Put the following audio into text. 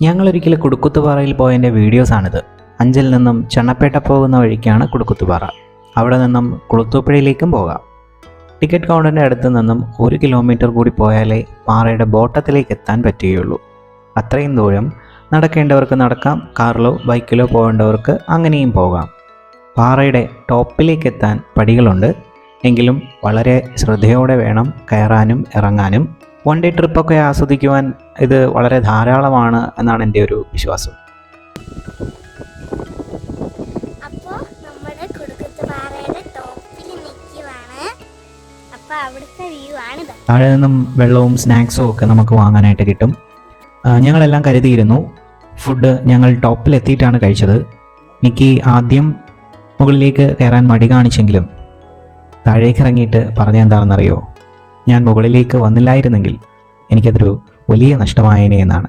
ഞങ്ങളൊരിക്കൽ കുടുക്കുത്തുപാറയിൽ പോയതിൻ്റെ വീഡിയോസാണിത്. അഞ്ചൽ നിന്നും ചെണ്ണപ്പേട്ട പോകുന്ന വഴിക്കാണ് കുടുക്കുത്തുപാറ. അവിടെ നിന്നും കുളുത്തൂപ്പുഴയിലേക്കും പോകാം. ടിക്കറ്റ് കൗണ്ടറിൻ്റെ അടുത്ത് നിന്നും 1 കിലോമീറ്റർ കൂടി പോയാലേ പാറയുടെ ബോട്ടത്തിലേക്ക് എത്താൻ പറ്റുകയുള്ളൂ. അത്രയും ദൂരം നടക്കേണ്ടവർക്ക് നടക്കാം, കാറിലോ ബൈക്കിലോ പോകേണ്ടവർക്ക് അങ്ങനെയും പോകാം. പാറയുടെ ടോപ്പിലേക്ക് എത്താൻ പടികളുണ്ട്, എങ്കിലും വളരെ ശ്രദ്ധയോടെ വേണം കയറാനും ഇറങ്ങാനും. വൺ ഡേ ട്രിപ്പൊക്കെ ആസ്വദിക്കുവാൻ ഇത് വളരെ ധാരാളമാണ് എന്നാണ് എൻ്റെ ഒരു വിശ്വാസം. അപ്പോൾ നമ്മുടെ കുടുക്കുത്തുപാറയുടെ ടോപ്പിൽ നിൽക്കുവാണ്. അപ്പോൾ അവിടുത്തെ വ്യൂ ആണിത്. താഴെ നിന്നും വെള്ളവും സ്നാക്സും ഒക്കെ നമുക്ക് വാങ്ങാനായിട്ട് കിട്ടും. ഞങ്ങളെല്ലാം കരുതിയിരുന്നു. ഫുഡ് ഞങ്ങൾ ടോപ്പിലെത്തിയിട്ടാണ് കഴിച്ചത്. എനിക്ക് ആദ്യം മുകളിലേക്ക് കയറാൻ മടി കാണിച്ചെങ്കിലും താഴേക്ക് ഇറങ്ങിയിട്ട് പറഞ്ഞെന്താണെന്നറിയോ, ഞാൻ മുകളിലേക്ക് വന്നില്ലായിരുന്നെങ്കിൽ എനിക്കതൊരു വലിയ നഷ്ടമായേനെ എന്നാണ്.